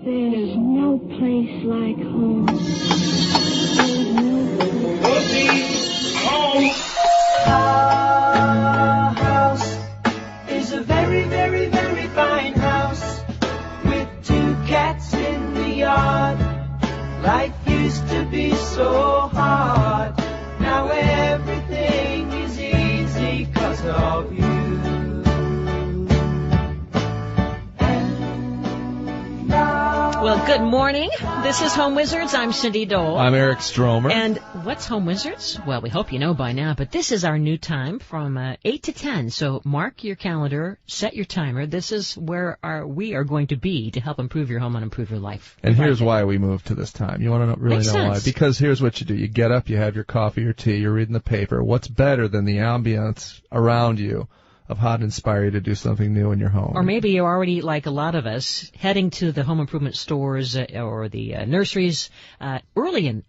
There's no place like home. There's no place. Our house is a very, very, very fine house with 2 cats in the yard. Life used to be so hard. Now everything is easy 'cause of you. Well, good morning. This is Home Wizards. I'm Cindy Dole. I'm Eric Stromer. And what's Home Wizards? Well, we hope you know by now, but this is our new time from 8 to 10. So mark your calendar, set your timer. This is where we are going to be to help improve your home and improve your life. And here's why we moved to this time. You want to really know why? Because here's what you do. You get up, you have your coffee or tea, you're reading the paper. What's better than the ambience around you of how to inspire you to do something new in your home? Or maybe you're already, like a lot of us, heading to the home improvement stores or the nurseries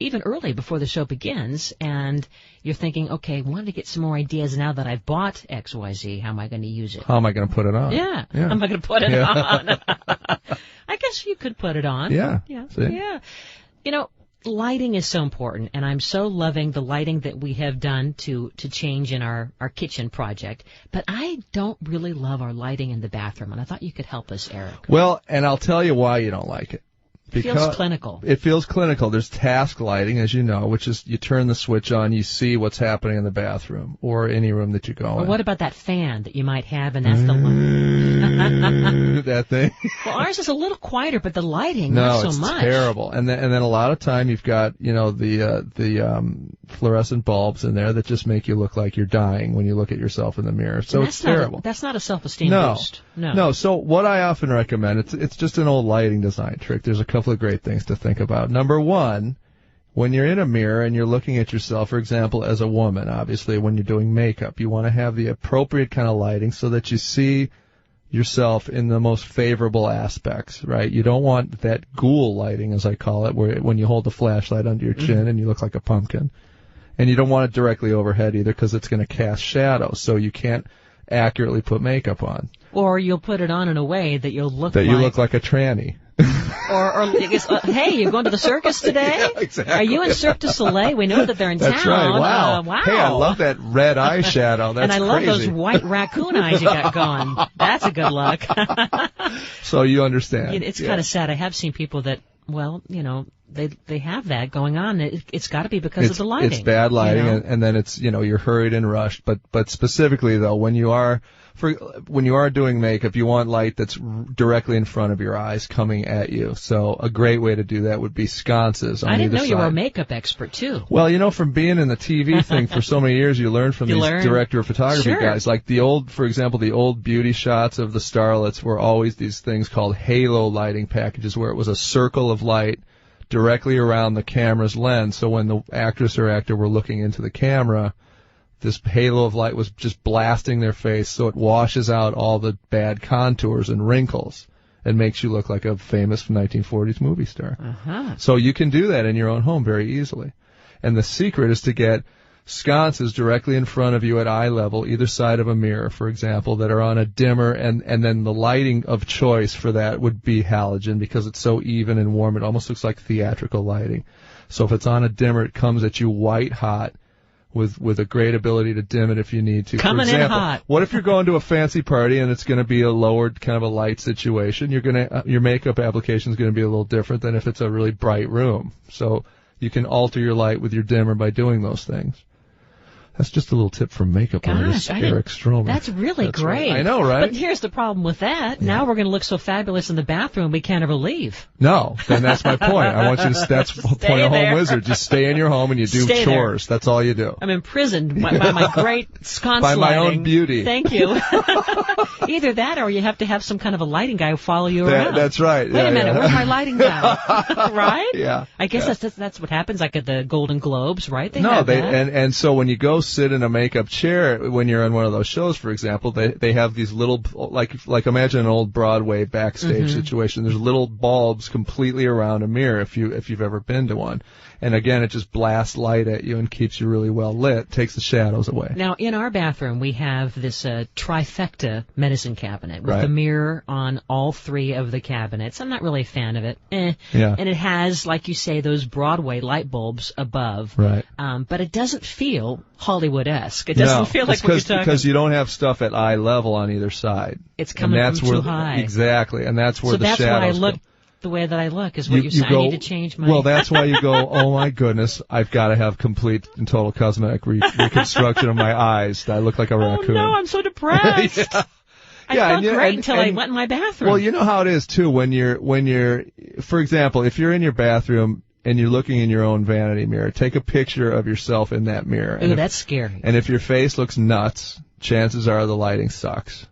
even early before the show begins, and you're thinking, okay, I wanted to get some more ideas now that I've bought XYZ. How am I going to use it? How am I going to put it on? Yeah. How am I going to put it on? I guess you could put it on. Yeah. Yeah. You know, lighting is so important, and I'm so loving the lighting that we have done to change in our kitchen project. But I don't really love our lighting in the bathroom, and I thought you could help us, Eric. Well, and I'll tell you why you don't like it. It feels clinical. It feels clinical. There's task lighting, as you know, which is you turn the switch on, you see what's happening in the bathroom or any room that you go in. What about that fan that you might have, and that's the light? That thing. Well, ours is a little quieter, but the lighting not so much. No, it's terrible. And then a lot of time you've got the fluorescent bulbs in there that just make you look like you're dying when you look at yourself in the mirror. So it's terrible. That's not a self-esteem boost. No. So what I often recommend, it's just an old lighting design trick. There's a couple of great things to think about. Number one, when you're in a mirror and you're looking at yourself, for example, as a woman, obviously when you're doing makeup, you want to have the appropriate kind of lighting so that you see yourself in the most favorable aspects, right? You don't want that ghoul lighting, as I call it, where when you hold the flashlight under your chin and you look like a pumpkin. And you don't want it directly overhead either because it's going to cast shadows, so you can't accurately put makeup on. Or you'll put it on in a way that you'll look you look like a tranny. or hey, you're going to the circus today? Yeah, exactly. Are you in Cirque du Soleil? We know that they're in That's town. Right. Wow. Hey, I love that red eyeshadow. That's and I love crazy. those white raccoon eyes you got going. That's a good look. So you understand. It's kind of sad. I have seen people that, well, they have that going on. It's got to be because of the lighting. It's bad lighting, and then it's you're hurried and rushed. But specifically though, when you are doing makeup, you want light that's directly in front of your eyes, coming at you. So a great way to do that would be sconces on either side. I didn't know you were a makeup expert too. Well, from being in the TV thing for so many years, you learn from these director of photography guys. Like for example, the old beauty shots of the starlets were always these things called halo lighting packages, where it was a circle of light directly around the camera's lens. So when the actress or actor were looking into the camera, this halo of light was just blasting their face, so it washes out all the bad contours and wrinkles and makes you look like a famous 1940s movie star. So you can do that in your own home very easily. And the secret is to get sconces directly in front of you at eye level, either side of a mirror, for example, that are on a dimmer, and then the lighting of choice for that would be halogen because it's so even and warm. It almost looks like theatrical lighting. So if it's on a dimmer, it comes at you white hot with a great ability to dim it if you need to. Coming for example, in hot. What if you're going to a fancy party and it's going to be a lowered kind of a light situation? Your makeup application is going to be a little different than if it's a really bright room. So you can alter your light with your dimmer by doing those things. That's just a little tip from makeup artist Eric Stromer. That's really great. Right. I know, right? But here's the problem with that. Yeah. Now we're going to look so fabulous in the bathroom we can't ever leave. No, then that's my point. I want you to. That's the point of Home Wizard. Just stay in your home and you do chores. That's all you do. I'm imprisoned by my great sconce by my lighting. own beauty. Thank you. Either that, or you have to have some kind of a lighting guy follow you around. That's right. Wait a minute, where's my lighting guy? Right? Yeah. I guess that's what happens, like at the Golden Globes, right? They and so when you go sit in a makeup chair when you're on one of those shows, for example, they have these little, like imagine an old Broadway backstage situation. There's little bulbs completely around a mirror if you've ever been to one. And again, it just blasts light at you and keeps you really well lit, takes the shadows away. Now, in our bathroom, we have this trifecta medicine cabinet with a mirror on all 3 of the cabinets. I'm not really a fan of it. Yeah. And it has, like you say, those Broadway light bulbs above. Right. But it doesn't feel Hollywood-esque. It doesn't feel like what you're talking about. Because you don't have stuff at eye level on either side. It's coming from too high. Exactly. And that's where the shadows So that's why I look the way that I look, is what you're saying. I need to change my... Well, that's why you go, oh my goodness, I've got to have complete and total cosmetic reconstruction of my eyes. I look like a raccoon. Oh no, I'm so depressed. I felt great until I went in my bathroom. Well, you know how it is too when you're, for example, if you're in your bathroom and you're looking in your own vanity mirror, take a picture of yourself in that mirror. Ooh, that's scary. And if your face looks nuts, chances are the lighting sucks,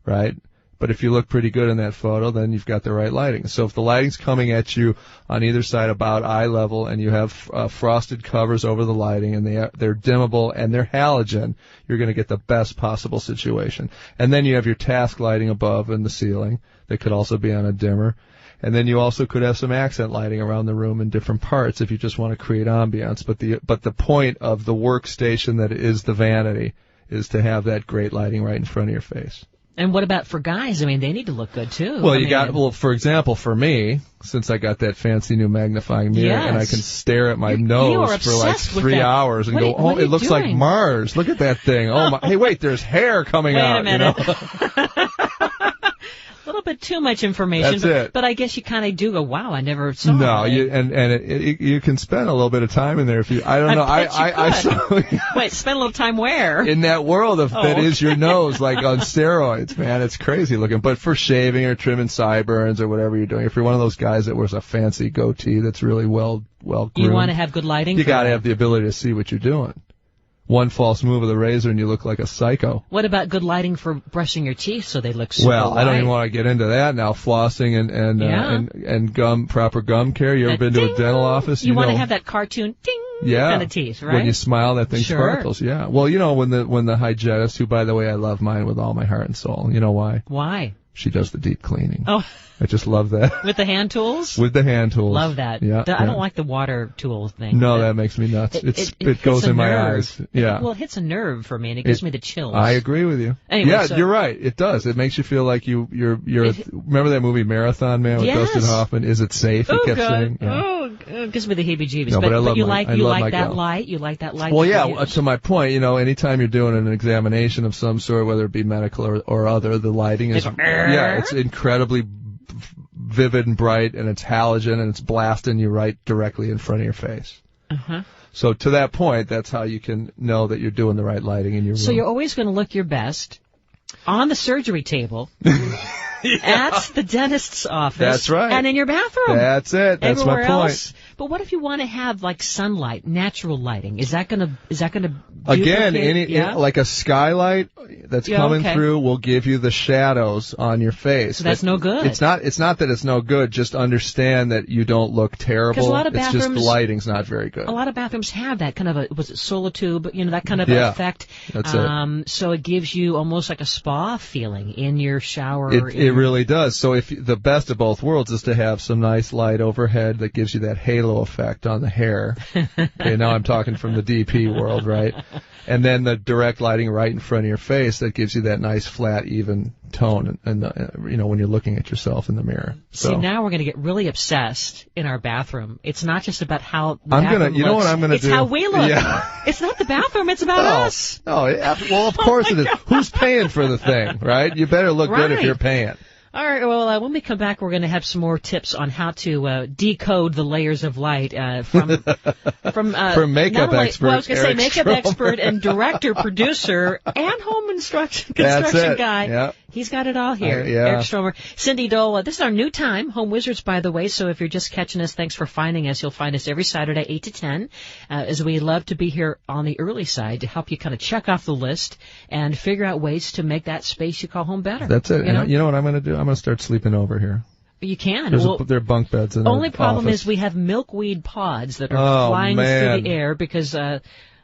right? But if you look pretty good in that photo, then you've got the right lighting. So if the lighting's coming at you on either side about eye level and you have frosted covers over the lighting and they're dimmable and they're halogen, you're going to get the best possible situation. And then you have your task lighting above in the ceiling that could also be on a dimmer. And then you also could have some accent lighting around the room in different parts if you just want to create ambiance. But the point of the workstation that is the vanity is to have that great lighting right in front of your face. And what about for guys? I mean, they need to look good too. Well, for example, for me, since I got that fancy new magnifying mirror and I can stare at my nose for like 3 hours and go, oh, it looks like Mars. Look at that thing. Oh my! Hey, wait, there's hair coming out. Wait a minute. You know? A little bit too much information, but I guess you kind of do go, wow, I never saw No, it. you can spend a little bit of time in there if you. I don't know. Wait, spend a little time where? In that world that is your nose, like on steroids, man. It's crazy looking. But for shaving or trimming sideburns or whatever you're doing, if you're one of those guys that wears a fancy goatee that's really well groomed, you want to have good lighting. You got to have the ability to see what you're doing. One false move of the razor and you look like a psycho. What about good lighting for brushing your teeth so they look super Well, I don't even want to get into that now. Flossing and proper gum care. You ever been to a dental office? You want to have that cartoon ding kind of teeth, right? When you smile, that thing sparkles. Yeah. Well, you know, when the hygienist, who by the way I love mine with all my heart and soul. You know why? Why? She does the deep cleaning. Oh. I just love that. With the hand tools? With the hand tools. Love that. Yeah. I don't like the water tool thing. No, that makes me nuts. It goes in my eyes. Yeah. Well, it hits a nerve for me, and it gives me the chills. I agree with you. Anyway, you're right. It does. It makes you feel like you're. Remember that movie Marathon Man with Dustin Hoffman? Is it safe? He kept saying. Yeah. Oh, it gives me the heebie-jeebies. No, but you like that light. You like that light. Well, yeah. To my point, you know, anytime you're doing an examination of some sort, whether it be medical or other, the lighting is it's incredibly vivid and bright, and it's halogen, and it's blasting you right directly in front of your face. So to that point, that's how you can know that you're doing the right lighting in your room. So you're always going to look your best on the surgery table, at the dentist's office. That's right. And in your bathroom. That's it. That's everywhere my point. Else. But what if you want to have like sunlight, natural lighting? Is that gonna again, like a skylight that's coming through will give you the shadows on your face. So that's no good. It's not that it's no good. Just understand that you don't look terrible. Because a lot of bathrooms, it's just the lighting's not very good. A lot of bathrooms have that kind of solitube, that kind of effect. That's it. So it gives you almost like a spa feeling in your shower. It really does. So if the best of both worlds is to have some nice light overhead that gives you that halo effect on the hair. Okay, now I'm talking from the DP world, right? And then the direct lighting right in front of your face that gives you that nice flat, even tone, and when you're looking at yourself in the mirror. So. See, now we're going to get really obsessed in our bathroom. It's not just about how the I'm bathroom you know looks. What I'm going to do? It's how we look. Yeah. It's not the bathroom. It's about us. No, well, of course it is. Who's paying for the thing, right? You better look good if you're paying. All right, well, when we come back, we're going to have some more tips on how to decode the layers of light from makeup expert. Well, I was going to say makeup Stromer. expert and director, producer, and home construction guy. Yep. He's got it all here. Yeah. Eric Stromer. Cindy Dole, this is our new time, Home Wizards, by the way, so if you're just catching us, thanks for finding us. You'll find us every Saturday, 8 to 10, as we love to be here on the early side to help you kind of check off the list and figure out ways to make that space you call home better. That's it. You know what I'm going to do? I'm going to start sleeping over here. You can. There are bunk beds in the only problem office. is we have milkweed pods that are flying through the air because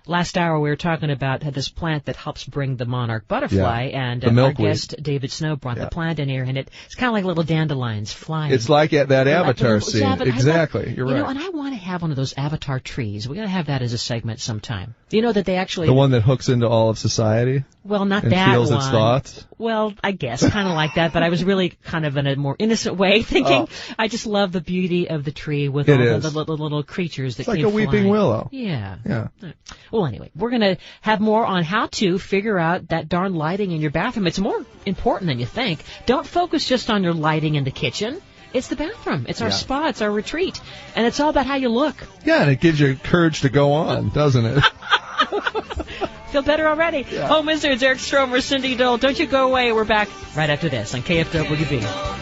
Last hour we were talking about this plant that helps bring the monarch butterfly, and our guest David Snow brought the plant in here, and it's kind of like little dandelions flying. It's like that Avatar scene. Exactly. You're right. You know, and I want to have one of those Avatar trees. We got to have that as a segment sometime. You know that they actually... The one that hooks into all of society? Well, not and that feels one. Its thoughts? Well, I guess, kind of like that, but I was really kind of in a more innocent way thinking, I just love the beauty of the tree with all the little creatures that came flying. It's like a weeping willow. Yeah. Well, anyway, we're going to have more on how to figure out that darn lighting in your bathroom. It's more important than you think. Don't focus just on your lighting in the kitchen. It's the bathroom. It's our spa. It's our retreat. And it's all about how you look. Yeah, and it gives you courage to go on, doesn't it? Feel better already. Home Wizards, Eric Stromer, Cindy Dole. Don't you go away. We're back right after this on KFWB.